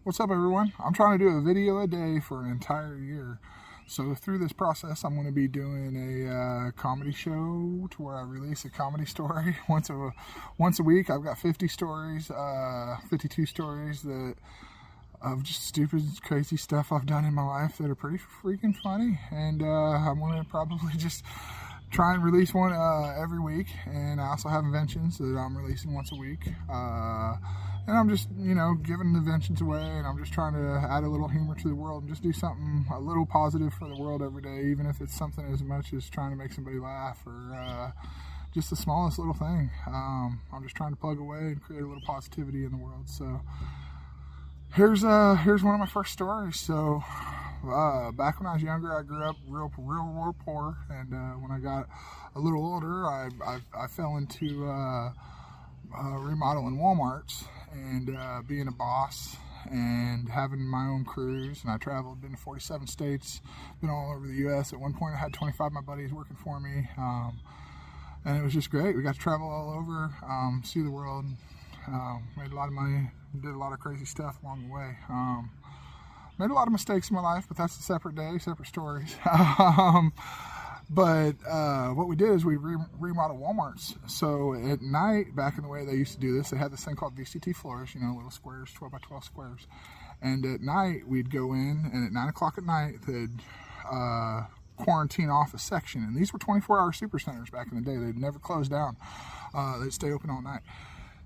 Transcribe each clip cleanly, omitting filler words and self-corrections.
What's up, everyone? I'm trying to do a video a day for an entire year. So through this process, I'm going to be doing a comedy show to where I release a comedy story once a week. I've got 50 stories, 52 stories that of just stupid, crazy stuff I've done in my life that are pretty freaking funny. And I'm going to probably just try and release one every week. And I also have inventions that I'm releasing once a week. And I'm just, giving inventions away, and I'm just trying to add a little humor to the world and just do something a little positive for the world every day, even if it's something as much as trying to make somebody laugh or just the smallest little thing. I'm just trying to plug away and create a little positivity in the world. So here's one of my first stories. So back when I was younger, I grew up real poor, and when I got a little older, I fell into remodeling Walmarts and being a boss and having my own crews. And I traveled, been to 47 states, been all over the U.S. At one point, I had 25 of my buddies working for me, and it was just great. We got to travel all over, see the world, made a lot of money, did a lot of crazy stuff along the way. Made a lot of mistakes in my life, but that's a separate day, separate stories. But what we did is we remodeled Walmarts. So at night, back in the way they used to do this, they had this thing called VCT floors, little squares, 12 by 12 squares. And at night, we'd go in, and at 9 o'clock at night, they'd quarantine off a section. And these were 24-hour supercenters back in the day. They'd never close down. They'd stay open all night.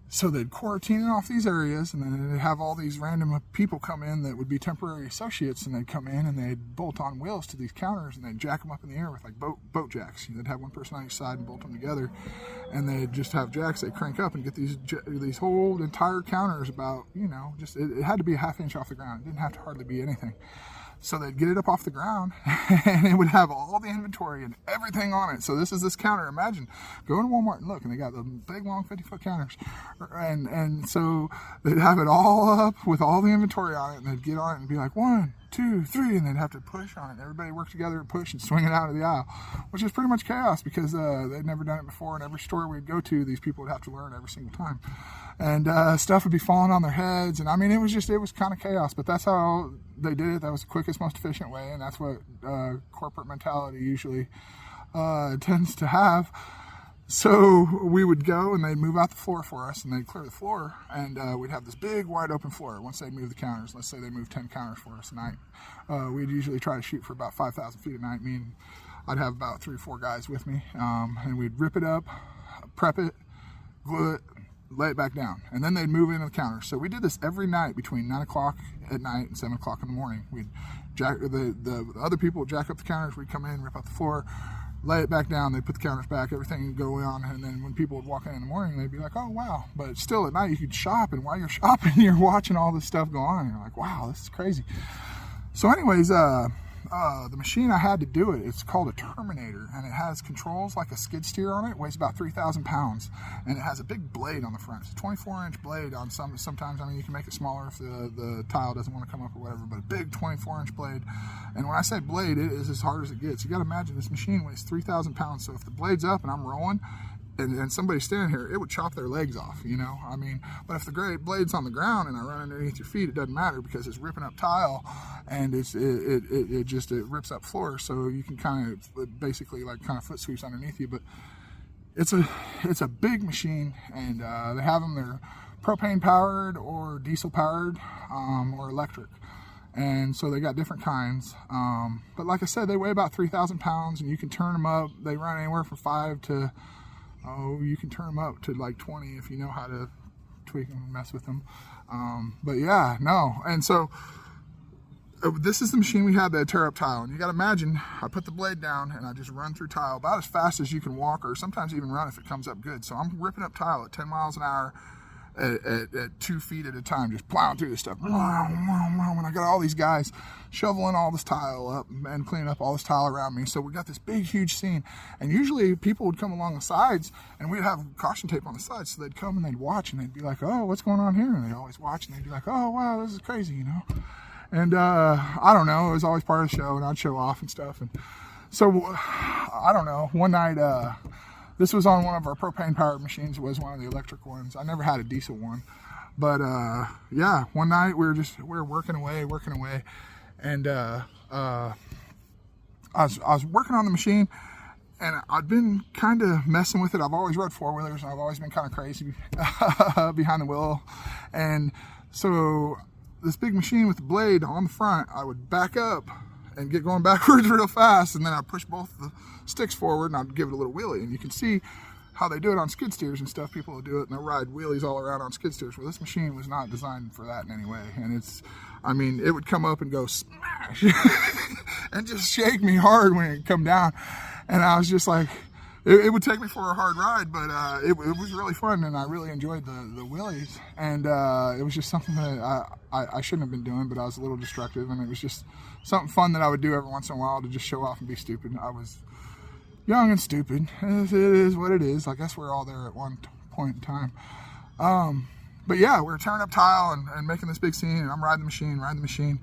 So they'd quarantine off these areas, and then they'd have all these random people come in that would be temporary associates, and they'd come in and they'd bolt on wheels to these counters, and they'd jack them up in the air with like boat jacks. They'd have one person on each side and bolt them together, and they'd just have jacks they'd crank up and get these whole entire counters about, it had to be a half inch off the ground. It didn't have to hardly be anything. So they'd get it up off the ground, and it would have all the inventory and everything on it. So this is this counter. Imagine going to Walmart and look, and they got the big, long 50-foot counters. And so they'd have it all up with all the inventory on it, and they'd get on it and be like, 1, 2, 3, and they'd have to push on it. Everybody worked together and push and swing it out of the aisle, which is pretty much chaos because they'd never done it before. And every store we'd go to, these people would have to learn every single time. And stuff would be falling on their heads. And I mean, it was kind of chaos, but that's how they did it. That was the quickest, most efficient way. And that's what corporate mentality usually tends to have. So we would go, and they'd move out the floor for us, and they'd clear the floor, and we'd have this big, wide open floor. Once they'd move the counters, let's say they moved 10 counters for us a night, we'd usually try to shoot for about 5,000 feet a night. I'd have about 3 or 4 guys with me, and we'd rip it up, prep it, glue it, lay it back down, and then they'd move into the counters. So we did this every night between 9 o'clock at night and 7 o'clock in the morning. We'd jack the other people would jack up the counters. We'd come in, rip out the floor, lay it back down, they'd put the counters back, everything would go on, and then when people would walk in the morning, they'd be like, oh, wow. But still at night, you could shop, and while you're shopping, you're watching all this stuff go on, and you're like, wow, this is crazy. So anyways, the machine I had to do it, it's called a Terminator, and it has controls like a skid steer on it. It weighs about 3,000 pounds, and it has a big blade on the front. It's a 24-inch blade on sometimes. I mean, you can make it smaller if the tile doesn't want to come up or whatever, but a big 24-inch blade. And when I say blade, it is as hard as it gets. You got to imagine this machine weighs 3,000 pounds, so if the blade's up and I'm rolling, and somebody's standing here, it would chop their legs off, I mean, but if the blade's on the ground and I run underneath your feet, it doesn't matter because it's ripping up tile, and it rips up floor, so you can kind of basically foot sweeps underneath you. But it's a big machine, and they have them, they're propane powered or diesel powered or electric. And so they got different kinds. But like I said, they weigh about 3,000 pounds, and you can turn them up. They run anywhere from 5 to you can turn them up to like 20 if you know how to tweak them and mess with them. But yeah, no. And so this is the machine we had that tear up tile. And you got to imagine, I put the blade down and I just run through tile about as fast as you can walk, or sometimes even run if it comes up good. So I'm ripping up tile at 10 miles an hour at 2 feet at a time, just plowing through this stuff. And I got all these guys shoveling all this tile up and cleaning up all this tile around me. So we got this big, huge scene. And usually people would come along the sides, and we'd have caution tape on the sides. So they'd come and they'd watch, and they'd be like, oh, what's going on here? And they'd always watch, and they'd be like, oh, wow, this is crazy, And I don't know, it was always part of the show, and I'd show off and stuff. And so, I don't know, one night, this was on one of our propane powered machines. It was one of the electric ones. I never had a diesel one. But yeah, one night we were working away, and I was working on the machine, and I'd been kind of messing with it. I've always rode four-wheelers, and I've always been kind of crazy behind the wheel. And so this big machine with the blade on the front, I would back up and get going backwards real fast, and then I'd push both the sticks forward, and I'd give it a little wheelie. And you can see how they do it on skid steers and stuff. People will do it, and they'll ride wheelies all around on skid steers. Well, this machine was not designed for that in any way. And it would come up and go smash and just shake me hard when it come down. And I was just like, it would take me for a hard ride, but it was really fun, and I really enjoyed the wheelies. And it was just something that I shouldn't have been doing, but I was a little destructive, and it was just something fun that I would do every once in a while to just show off and be stupid. I was young and stupid. It is what it is. I guess we're all there at one point in time. But yeah, we were tearing up tile and making this big scene, and I'm riding the machine,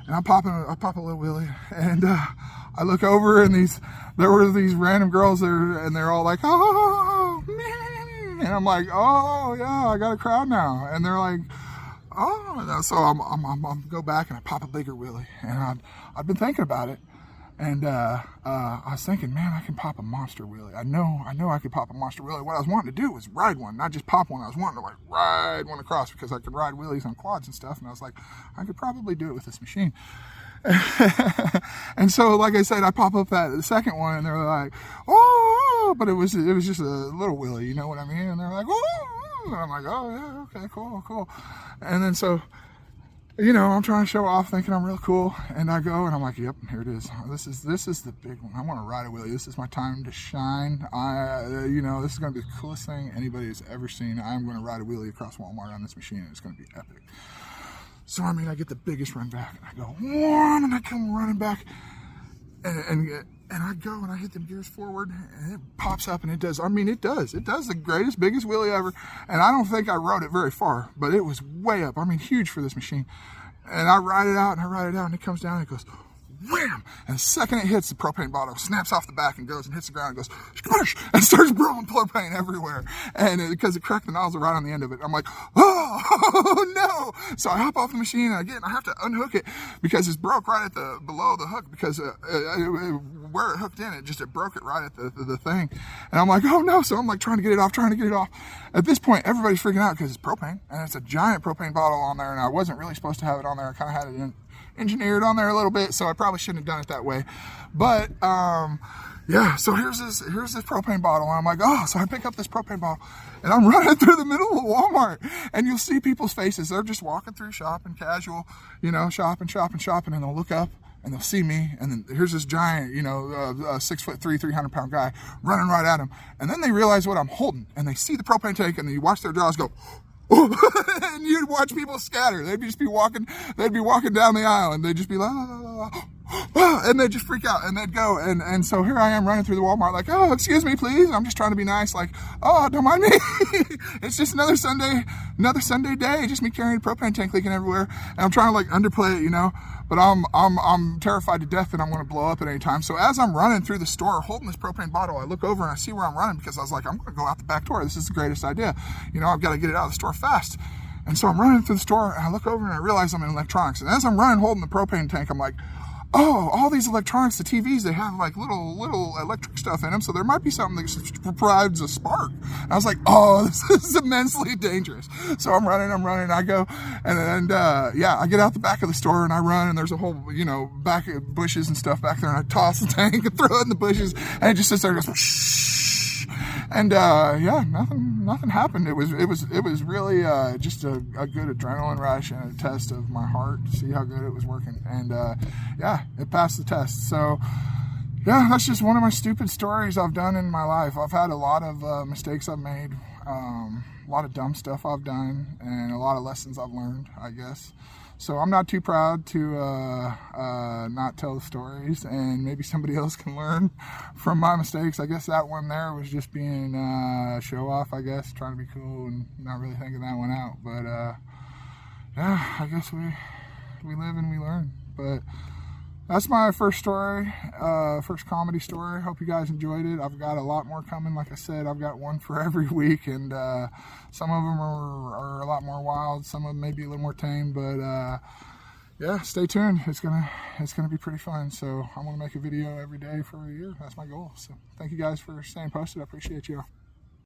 and I pop a little wheelie, and I look over, and there were these random girls there, and they're all like, oh, man. And I'm like, oh yeah, I got a crowd now. And they're like, oh. So I'm go back and I pop a bigger wheelie, and I've been thinking about it, and I was thinking, man, I can pop a monster wheelie. I know I could pop a monster wheelie. What I was wanting to do was ride one, not just pop one. I was wanting to like ride one across, because I could ride wheelies on quads and stuff, and I was like, I could probably do it with this machine. And so, like I said, I pop up the second one, and they're like, oh, but it was just a little wheelie, you know what I mean? And they're like, oh, and I'm like, oh yeah, okay, cool. And then so, you know, I'm trying to show off, thinking I'm real cool, and I go, and I'm like, yep, here it is. This is the big one. I want to ride a wheelie. This is my time to shine. This is going to be the coolest thing anybody has ever seen. I'm going to ride a wheelie across Walmart on this machine, and it's going to be epic. So, I mean, I get the biggest run back, and I go, one, and I come running back, and I go, and I hit the gears forward, and it pops up, and it does the greatest, biggest wheelie ever. And I don't think I rode it very far, but it was way up. I mean, huge for this machine. And I ride it out, and it comes down, and it goes wham! And the second it hits, the propane bottle snaps off the back and goes and hits the ground and goes squish, and starts blowing propane everywhere. And because it cracked the nozzle right on the end of it, I'm like, oh no! So I hop off the machine, and again I have to unhook it because it's broke right at below the hook, because where it hooked in, it broke it right at the thing. And I'm like, oh no! So I'm like trying to get it off. At this point, everybody's freaking out because it's propane, and it's a giant propane bottle on there, and I wasn't really supposed to have it on there. I kind of had it engineered on there a little bit, so I probably shouldn't have done it that way. But yeah, so here's this propane bottle, and I'm like, oh, so I pick up this propane bottle, and I'm running through the middle of Walmart, and you'll see people's faces. They're just walking through, shopping, casual, shopping, and they'll look up, and they'll see me, and then here's this giant, 6'3", 300-pound guy running right at them, and then they realize what I'm holding, and they see the propane tank, and then you watch their jaws go, and you'd watch people scatter. They'd be walking down the aisle, and they'd just be la la la la, and they'd just freak out, and they'd go, and so here I am running through the Walmart like, oh, excuse me, please. I'm just trying to be nice, like, oh, don't mind me. It's just another Sunday day, just me carrying a propane tank leaking everywhere, and I'm trying to like underplay it, but I'm terrified to death that I'm going to blow up at any time. So as I'm running through the store holding this propane bottle, I look over and I see where I'm running, because I was like, I'm going to go out the back door. This is the greatest idea. I've got to get it out of the store fast. And so I'm running through the store, and I look over and I realize I'm in electronics. And as I'm running holding the propane tank, I'm like, oh, all these electronics, the TVs, they have like little electric stuff in them, so there might be something that provides a spark. And I was like, oh, this is immensely dangerous. So I'm running, I go, and I get out the back of the store, and I run, and there's a whole, back of bushes and stuff back there, and I toss the tank and throw it in the bushes, and it just sits there and goes, shh. And nothing happened. It was really just a good adrenaline rush and a test of my heart to see how good it was working. And it passed the test. So yeah, that's just one of my stupid stories I've done in my life. I've had a lot of mistakes I've made, a lot of dumb stuff I've done, and a lot of lessons I've learned, I guess. So I'm not too proud to not tell the stories, and maybe somebody else can learn from my mistakes. I guess that one there was just being show off, I guess, trying to be cool and not really thinking that one out. But I guess we live and we learn. But that's my first story, first comedy story. Hope you guys enjoyed it. I've got a lot more coming. Like I said, I've got one for every week, and some of them are a lot more wild. Some of them may be a little more tame, but yeah, stay tuned. It's gonna be pretty fun. So I'm gonna make a video every day for a year. That's my goal. So thank you guys for staying posted. I appreciate you all.